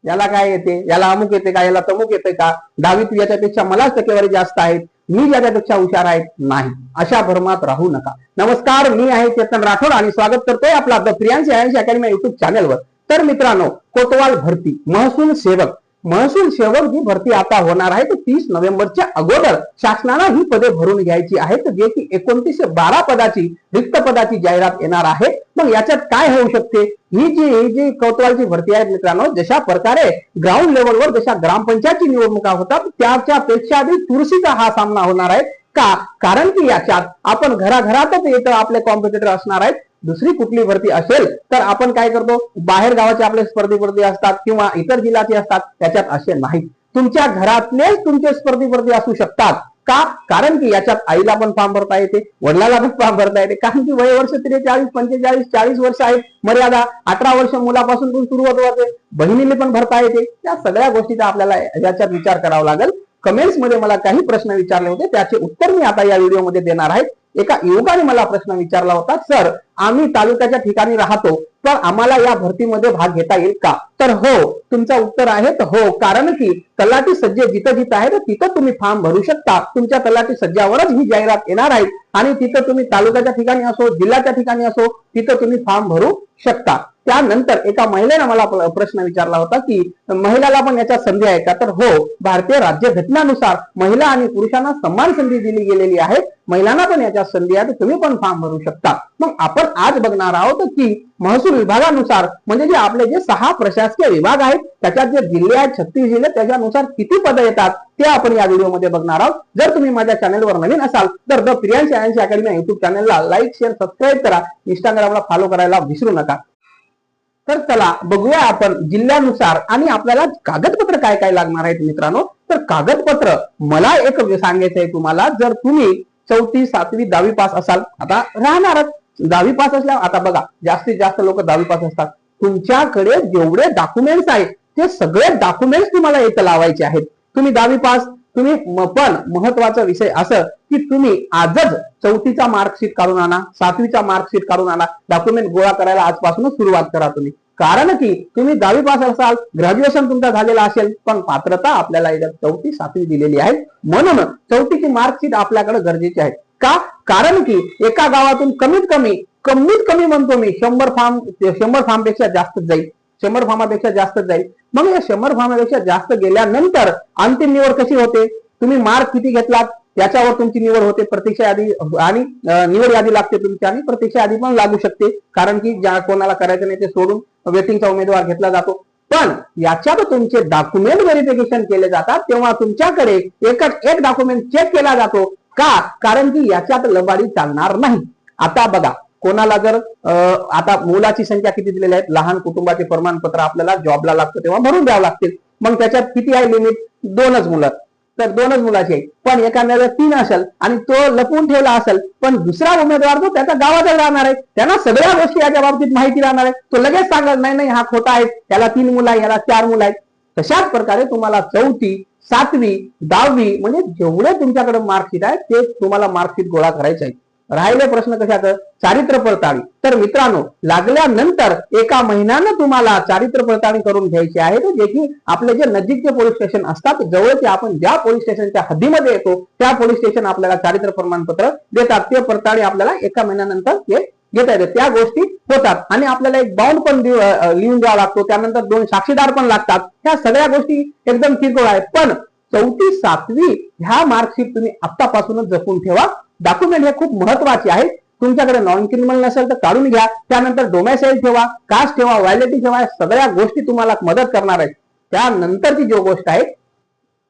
याला काय येते, याला अमुक येते का, याला तमुक येते का, 10वीत याच्यापेक्षा मलाच टक्केवारी जास्त आहेत, मी याच्यापेक्षा हुशार आहेत, नाही, अशा भ्रमात राहू नका. नमस्कार, मी आहे चेतन राठोड आणि स्वागत करतोय आपला द प्रियांश अकॅडमी युट्यूब चॅनलवर. तर मित्रांनो, कोतवाल भरती महसूल सेवक ही भरती आता होणार आहे. 30 नोव्हेंबरच्या अगोदर शासनाला ही पदे भरून घ्यायची आहेत, जे की 2912 पदाची रिक्त पदाची जाहिरात येणार आहे. मग याच्यात काय होऊ शकते, ही जी कोतवालची भरती आहे मित्रांनो, जशा प्रकारे ग्राउंड लेवलवर जशा ग्रामपंचायतची निवडणुका होतात त्याच्यापेक्षा आधी चुरशीचा हा सामना होणार आहे. का, कारण की याच्यात आपण घराघरातच येतं आपले कॉम्पिटिटर असणार आहेत. दुसरी कुठली भरती असेल तर आपण काय करतो, बाहेर गावाचे आपले स्पर्धी असतात किंवा इतर जिल्ह्याचे असतात, त्याच्यात असे नाही. तुमच्या घरातलेच तुमचे स्पर्धी असू शकतात. का, कारण की याच्यात आईला पण फॉर्म भरता येते, वडिलाला पण फॉर्म भरता येते, कारण की वय वर्ष 43, 45, 40 वर्ष आहेत मर्यादा. 18 वर्ष मुलापासून पण सुरुवात होते, बहिणीने पण भरता येते. त्या सगळ्या गोष्टीचा आपल्याला याच्यात विचार करावा लागेल. कमेंट्स मध्ये मला काही प्रश्न विचारले होते, त्याचे उत्तर मी आता या व्हिडिओमध्ये देणार आहे. एका युवकाने मला प्रश्न विचारला होता, सर आम्ही तालुक्याच्या ठिकाणी राहतो, तर आम्हाला या भरतीमध्ये भाग घेता येईल का? तर हो, तुमचं उत्तर आहे हो, कारण की तलाठी सज्जे जिथं आहे तिथं तुम्ही फॉर्म भरू शकता. तुमच्या तलाठी सज्जावरच ही जाहिरात येणार आहे आणि तिथं तुम्ही तालुक्याच्या ठिकाणी असो, जिल्ह्याच्या ठिकाणी असो, तिथं तुम्ही फॉर्म भरू शकता. त्यानंतर एका महिलेने मला प्रश्न विचारला होता की महिलाला पण याच्यात संधी आहे का? तर हो, भारतीय राज्यघटनेनुसार महिला आणि पुरुषांना समान संधी दिली गेलेली आहे. महिलांना पण याच्यात संधी आहे, तुम्ही पण फॉर्म भरू शकता. मग आपण आज बघणार आहोत की महसूल विभागानुसार म्हणजे जे आपले जे 6 प्रशासकीय विभाग आहेत त्याच्यात जे जिल्हे आहेत 36 जिल्हे, त्याच्यानुसार किती पदं येतात ते आपण या व्हिडिओमध्ये बघणार आहोत. जर तुम्ही माझ्या चॅनलवर नवीन असाल तर द प्रियांश अकॅडमी युट्यूब चॅनलला लाईक, शेअर, सबस्क्राईब करा. इंस्टाग्रामला फॉलो करायला विसरू नका. तर चला बघूया आपण जिल्ह्यानुसार आणि आपल्याला कागदपत्र काय काय लागणार आहेत मित्रांनो. तर कागदपत्र मला एक सांगायचं आहे तुम्हाला, जर तुम्ही 4थी 7वी 10वी पास असाल, आता राहणारच 10वी पास असल्यावर, आता बघा जास्तीत जास्त लोक 10वी पास असतात. तुमच्याकडे जेवढे डॉक्युमेंट्स आहेत ते सगळे डॉक्युमेंट्स तुम्हाला इथं लावायचे आहेत. तुम्ही 10वी पास, तुम्ही पण महत्वाचा विषय असं की तुम्ही आजच 4थीचा मार्कशीट काढून आणा, 7वीचा मार्कशीट काढून आणा. डॉक्युमेंट गोळा करायला आजपासूनच सुरुवात करा तुम्ही, कारण की तुम्ही 10वी पास असाल, ग्रॅज्युएशन तुमचा झालेला असेल, पण पात्रता आपल्याला इथं 4थी 7वी दिलेली आहे. म्हणून 4थीची मार्कशीट आपल्याकडे गरजेची आहे. का, कारण की एका गावातून कमीत कमी म्हणतो मी 100 फॉर्म पेक्षा जास्त जाईल, 100 फॉर्मापेक्षा जास्त जाईल. मग या 100 फॉर्मापेक्षा जास्त गेल्यानंतर अंतिम निवड कशी होते, तुम्ही मार्क किती घेतलात त्याच्यावर तुमची निवड होते. प्रतीक्षा यादी आणि निवड यादी लागते तुमची, आणि प्रतीक्षा यादी पण लागू शकते, कारण की ज्या कोणाला करायचं नाही ते सोडून वेटिंगचा उमेदवार घेतला जातो. पण याच्यात तुमचे डॉक्युमेंट व्हेरिफिकेशन केले जातात, तेव्हा तुमच्याकडे एक डॉक्युमेंट चेक केला जातो. का, कारण की याच्यात लबाडी चालणार नाही. आता बघा, कोणाला जर आता मुलाची संख्या किती दिलेली आहे, लहान कुटुंबाचे प्रमाणपत्र आपल्याला जॉबला लागतं तेव्हा भरून द्यावं लागतील. मग त्याच्यात किती आहे लिमिट, 2च मुलं, तर 2च मुलाची आहे. पण एखाद्याला 3 असेल आणि तो लपवून ठेवला असेल, पण दुसरा उमेदवार तो त्याच्या गावातच राहणार आहे, त्यांना सगळ्या गोष्टी याच्या बाबतीत माहिती राहणार आहे. तो लगेच सांगत नाही हा खोटा आहे, त्याला 3 मुलं आहे, याला 4 मुलं आहेत. तशाच प्रकारे तुम्हाला 4थी 7वी 10वी म्हणजे जेवढे तुमच्याकडे मार्कशीट आहे ते तुम्हाला मार्कशीट गोळा करायचे आहे. राहिले प्रश्न कशाचं, चारित्र्य पडताळणी. तर मित्रांनो, लागल्यानंतर एका महिन्यानं तुम्हाला चारित्र्य पडताळणी करून घ्यायची आहे, जे की आपले जे नजीकचे पोलीस स्टेशन असतात, जवळचे आपण ज्या पोलीस स्टेशनच्या हद्दीमध्ये येतो त्या पोलीस स्टेशन आपल्याला चारित्र्य प्रमाणपत्र देतात. ते पडताळणी आपल्याला एका महिन्यानंतर ते घेता येते. त्या गोष्टी होतात आणि आपल्याला एक बाउंड पण लिहून द्यावा लागतो. त्यानंतर 2 साक्षीदार पण लागतात. ह्या सगळ्या गोष्टी एकदम किरकोळ आहेत. पण 4थी 7वी ह्या मार्कशीट तुम्ही आतापासूनच जपून ठेवा. डॉक्युमेंट हे खूप महत्वाचे आहे. तुमच्याकडे नॉन क्रिमिनल नसेल तर काढून घ्या. त्यानंतर डोमेसाईल ठेवा, कास्ट ठेवा, व्हॅलिडिटी ठेवा. सगळ्या गोष्टी तुम्हाला मदत करणार आहेत. त्यानंतरची जो गोष्ट आहे,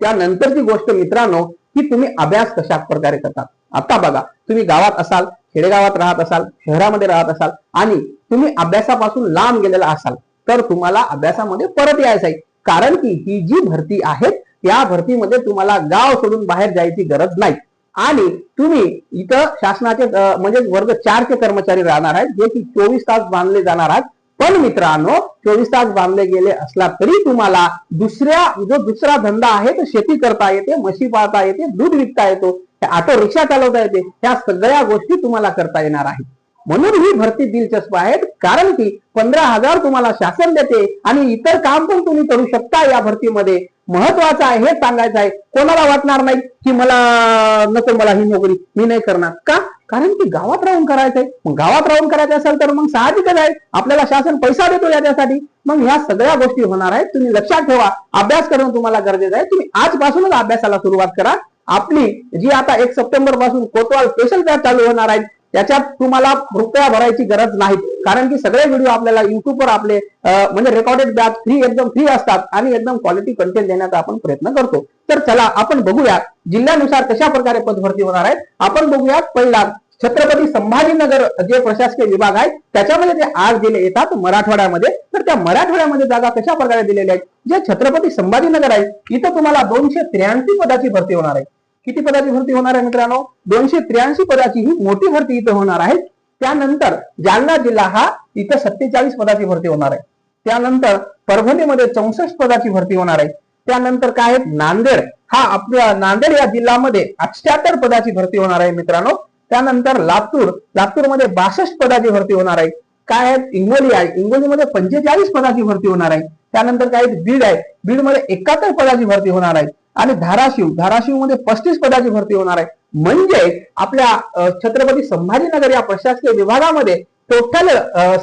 त्यानंतरची गोष्ट मित्रांनो, की तुम्ही अभ्यास कशा प्रकारे करतात. आता बघा, तुम्ही गावात असाल, खेडेगावात राहत असाल, शहरामध्ये राहत असाल आणि तुम्ही अभ्यासापासून लांब गेलेला असाल, तर तुम्हाला अभ्यासामध्ये परत यायचं आहे. कारण की ही जी भरती आहे या भरतीमध्ये तुम्हाला गाव सोडून बाहेर जायची गरज नाही. आणि तुम्ही इथं शासनाचे म्हणजे वर्ग 4चे कर्मचारी राहणार आहेत, जे की 24 तास बांधले जाणार आहेत. पण मित्रांनो, 24 तास बांधले गेले असला तरी तुम्हाला दुसरा धंदा आहे तो शेती करता येते, म्हशी पाळता येते, दूध विकता येतो, ऑटो रिक्षा चालवता येते. ह्या सगळ्या गोष्टी तुम्हाला करता येणार आहेत. म्हणून ही भरती दिलचस्प आहे, कारण की 15,000 तुम्हाला शासन देते आणि इतर काम पण तुम्ही करू शकता या भरतीमध्ये. महत्वाचं आहे हे सांगायचं आहे. कोणाला वाटणार नाही की मला नको, मला ही नोकरी मी नाही करणार का? कारण की गावात राहून करायचंय. मग गावात राहून करायचं असेल तर मग साहजिकच आहे, आपल्याला शासन पैसा देतो याच्यासाठी. मग ह्या सगळ्या गोष्टी होणार आहेत. तुम्ही लक्षात ठेवा, अभ्यास करणं तुम्हाला गरजेचं आहे. तुम्ही आजपासूनच अभ्यासाला सुरुवात करा. आपली जी आता 1 सप्टेंबर पासून कोतवाल स्पेशल बॅच चालू होणार आहे, त्याच्यात तुम्हाला रुपया भरायची गरज नाही, कारण की सगळे व्हिडिओ आपल्याला युट्यूबवर आपले म्हणजे रेकॉर्डेड बॅच फ्री, एकदम फ्री असतात आणि एकदम क्वालिटी कंटेंट देण्याचा आपण प्रयत्न करतो. तर चला आपण बघूया जिल्ह्यानुसार कशा प्रकारे पदभरती होणार आहे. आपण बघूया पहिला छत्रपती संभाजीनगर जे प्रशासकीय विभाग आहे त्याच्यामध्ये ते 8 जिल्हे येतात मराठवाड्यामध्ये. तर त्या मराठवाड्यामध्ये जागा कशा प्रकारे दिलेल्या आहेत. जे छत्रपती संभाजीनगर आहे इथं तुम्हाला 283 पदाची भरती होणार आहे. किती पदाची भरती होणार आहे मित्रांनो? 283 पदाची ही मोठी भरती इथं होणार आहे. त्यानंतर जालना जिल्हा हा इथं 47 पदाची भरती होणार आहे. त्यानंतर परभणीमध्ये 64 पदाची भरती होणार आहे. त्यानंतर काय आहे, नांदेड हा आपल्या नांदेड या जिल्ह्यामध्ये 78 पदाची भरती होणार आहे मित्रांनो. त्यानंतर लातूरमध्ये 62 पदाची भरती होणार आहे. काय आहे, हिंगोली आहे, हिंगोलीमध्ये 45 पदाची भरती होणार आहे. त्यानंतर काय बीड आहे, बीडमध्ये 71 पदाची भरती होणार आहे. आणि धाराशिव मध्ये 35 पदाची भरती होणार आहे. म्हणजे आपल्या छत्रपती संभाजीनगर या प्रशासकीय विभागामध्ये टोटल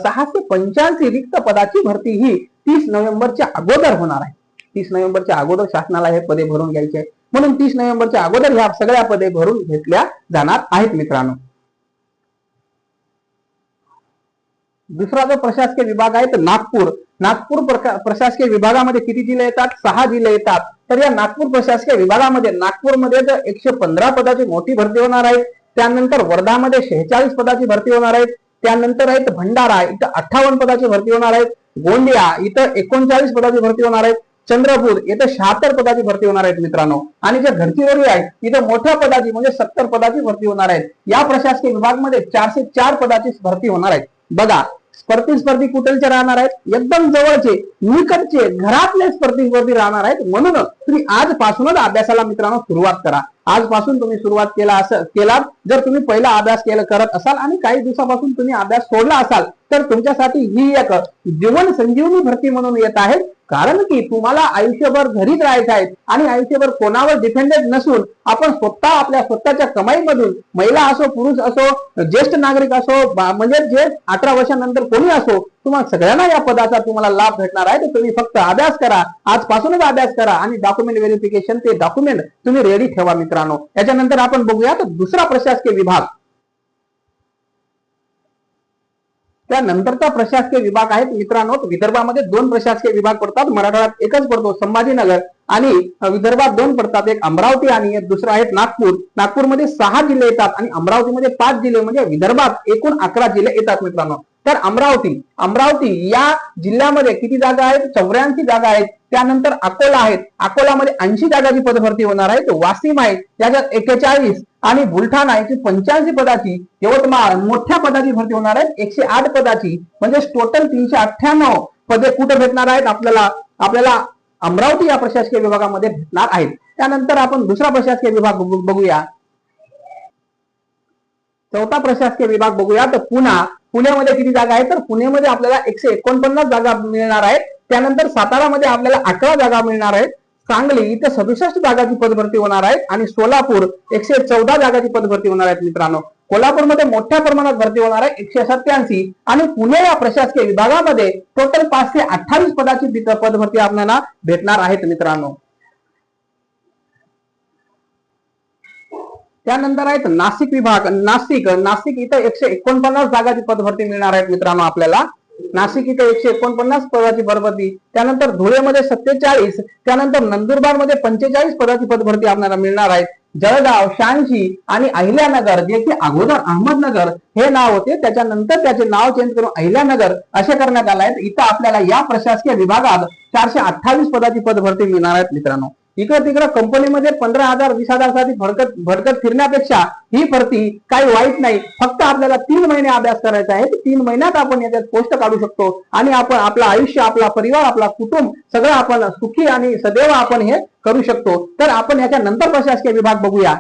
685 रिक्त पदाची भरती ही 30 नोव्हेंबरच्या अगोदर होणार आहे. 30 नोव्हेंबरच्या अगोदर शासनाला हे पदे भरून घ्यायचे आहे. म्हणून 30 नोव्हेंबरच्या अगोदर ह्या सगळ्या पदे भरून घेतल्या जाणार आहेत मित्रांनो. दुसरा जो प्रशासकीय विभाग आहे तर नागपूर प्रशासकीय विभागामध्ये किती जिल्हे येतात? 6 जिल्हे येतात. तर या नागपूर प्रशासकीय विभागामध्ये नागपूरमध्ये 115 पदाची मोठी भरती होणार आहे. त्यानंतर वर्धामध्ये 46 पदाची भरती होणार आहे. त्यानंतर आहेत भंडारा इथं 58 पदाची भरती होणार आहे. गोंदिया इथं 39 पदाची भरती होणार आहे. चंद्रपूर इथं 76 पदाची भरती होणार आहेत मित्रांनो. आणि जे गडचिरोली आहे इथं मोठ्या पदाची म्हणजे 70 पदाची भरती होणार आहे. या प्रशासकीय विभागामध्ये 404 पदाची भरती होणार आहे. बघा, स्पर्धी कुठलचे राहणार आहेत? एकदम जवळचे, निकटचे, घरातले स्पर्धी राहणार आहेत. म्हणून तुम्ही आजपासूनच अभ्यासाला मित्रांनो सुरुवात करा. आजपासून तुम्ही सुरुवात केलात जर तुम्ही पहिला अभ्यास करत असाल आणि काही दिवसापासून तुम्ही अभ्यास सोडला असाल तर तुमच्यासाठी ही एक जीवन संजीवनी भरती म्हणून येत आहे. कारण की तुम्हाला आयुष्यभर घरीच राहायचं आहे आणि आयुष्यभर कोणावर डिपेंडेंट नसून आपण स्वतः आपल्या स्वतःच्या कमाईमधून, महिला असो पुरुष असो, ज्येष्ठ नागरिक असो, म्हणजे जे 18 वर्षानंतर कोणी असो, तुम्हाला सगळ्यांना या पदाचा तुम्हाला लाभ भेटणार आहे. तर तुम्ही फक्त अभ्यास करा, आजपासूनच अभ्यास करा आणि डॉक्युमेंट व्हेरिफिकेशन ते डॉक्युमेंट तुम्ही रेडी ठेवा मित्रांनो. याच्यानंतर आपण बघूया तर दुसरा प्रशासकीय विभाग. त्यानंतरचा प्रशासकीय विभाग आहे मित्रांनो. विदर्भामध्ये 2 प्रशासकीय विभाग पडतात, मराठवाड्यात एकच पडतो संभाजीनगर, आणि विदर्भात 2 पडतात, एक अमरावती आणि एक दुसरा आहे नागपूर. नागपूरमध्ये 6 जिल्हे येतात आणि अमरावतीमध्ये 5 जिल्हे, म्हणजे विदर्भात एकूण 11 जिल्हे येतात मित्रांनो. तर अमरावती या जिल्ह्यामध्ये किती जागा आहेत? 84 जागा आहेत. त्यानंतर अकोला आहेत, अकोलामध्ये 80 जागाची पदभरती होणार आहे. वाशिम आहे त्याच्यात 41 आणि बुलढाणा याची 85 पदाची. यवतमाळ मोठ्या पदाची भरती होणार आहे 108 पदाची. म्हणजे टोटल 398 पदे कुठे भेटणार आहेत? आपल्याला अमरावती या प्रशासकीय विभागामध्ये भेटणार आहेत. त्यानंतर आपण दुसरा प्रशासकीय विभाग बघूया. चौथा प्रशासकीय विभाग बघूया तर पुण्यामध्ये किती जागा आहेत? तर पुण्यामध्ये आपल्याला 149 जागा मिळणार आहेत. त्यानंतर सातारामध्ये आपल्याला 18 जागा मिळणार आहेत. सांगली इथे 67 जागाची पदभरती होणार आहे आणि सोलापूर 114 जागाची पदभरती होणार आहेत मित्रांनो. कोल्हापूरमध्ये मोठ्या प्रमाणात भरती होणार आहे 187 आणि पुणे या प्रशासकीय विभागामध्ये टोटल 528 पदाची पदभरती आपल्याला भेटणार आहेत मित्रांनो. त्यानंतर आहेत नाशिक विभाग. नाशिक इथं 149 जागाची पदभरती मिळणार आहेत मित्रांनो आपल्याला. नाशिक इथे 149 पदाची पदभरती. त्यानंतर धुळेमध्ये 47, त्यानंतर नंदुरबार मध्ये 45 पदाची पदभरती आपल्याला मिळणार आहे. जळगाव 86 आणि अहिल्यानगर, जे की अगोदर अहमदनगर हे नाव होते, त्याच्यानंतर त्याचे नाव चेंज करून अहिल्यानगर असे करण्यात आले आहे. इथं आपल्याला या प्रशासकीय विभागात 428 पदाची पदभरती मिळणार आहेत मित्रांनो. इकडे तिकडे कंपनीमध्ये 15,000 20,000 साठी भडकत फिरण्यापेक्षा ही भरती काही वाईट नाही. फक्त आपल्याला 3 महिने अभ्यास करायचा आहे. 3 महिन्यात आपण याच्यात पोस्ट काढू शकतो आणि आपण आपलं आयुष्य, आपला परिवार, आपला कुटुंब सगळं आपण सुखी आणि सदैव आपण हे करू शकतो. तर आपण याच्या नंतर प्रशासकीय विभाग बघूया.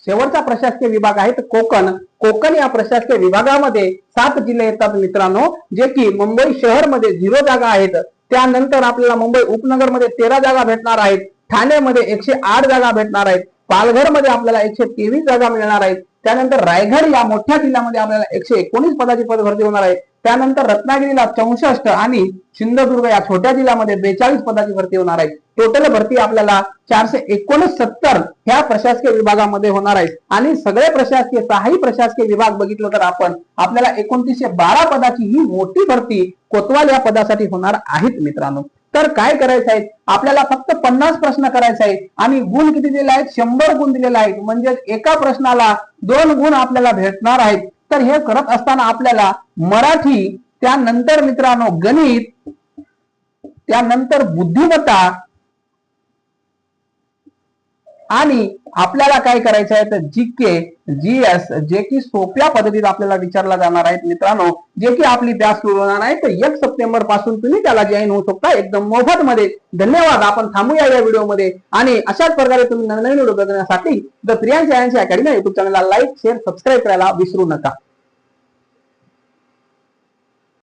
शेवटचा प्रशासकीय विभाग आहे कोकण. कोकण या प्रशासकीय विभागामध्ये 7 जिल्हे येतात मित्रांनो, जे की मुंबई शहरमध्ये 0 जागा आहेत. त्यानंतर आपल्याला मुंबई उपनगरमध्ये 13 जागा भेटणार आहेत. ठाण्यामध्ये 108 जागा भेटणार आहेत. पालघरमध्ये आपल्याला 123 जागा मिळणार आहेत. त्यानंतर रायगड या मोठ्या जिल्ह्यामध्ये आपल्याला 119 पदाची पदभरती होणार आहे. त्यानंतर रत्नागिरीला 64 आणि सिंधुदुर्ग या छोट्या जिल्ह्यामध्ये 42 पदाची भरती होणार आहे. टोटल भरती आपल्याला 469 ह्या प्रशासकीय विभागामध्ये होणार आहे. आणि सगळे प्रशासकीय 6 प्रशासकीय विभाग बघितलं तर आपल्याला 2912 पदाची ही मोठी भरती कोतवाल या पदासाठी होणार आहेत मित्रांनो. तर काय करायचं आहे, आपल्याला फक्त 50 प्रश्न करायचे आहेत आणि गुण किती दिले आहेत, 100 गुण दिलेले आहेत. म्हणजे एका प्रश्नाला 2 गुण आपल्याला भेटणार आहेत. तर हे करत असताना आपल्याला मराठी, त्यानंतर मित्रांनो गणित, त्यानंतर बुद्धिमत्ता आणि आपल्याला काय करायचं आहे तर जीके, जीएस जे की सोप्या पद्धतीत आपल्याला विचारला जाणार आहेत मित्रांनो, जे की आपली बॅच सुरू होणार आहे. तर 1 सप्टेंबर पासून तुम्ही त्याला जॉईन होऊ शकता एकदम मोफत मध्ये. धन्यवाद. आपण थांबूया या व्हिडिओमध्ये आणि अशाच प्रकारे तुम्ही नवीन व्हिडिओ बघण्यासाठी द प्रियांश अकॅडमी युट्यूब चॅनलला लाईक, शेअर, सबस्क्राईब करायला विसरू नका.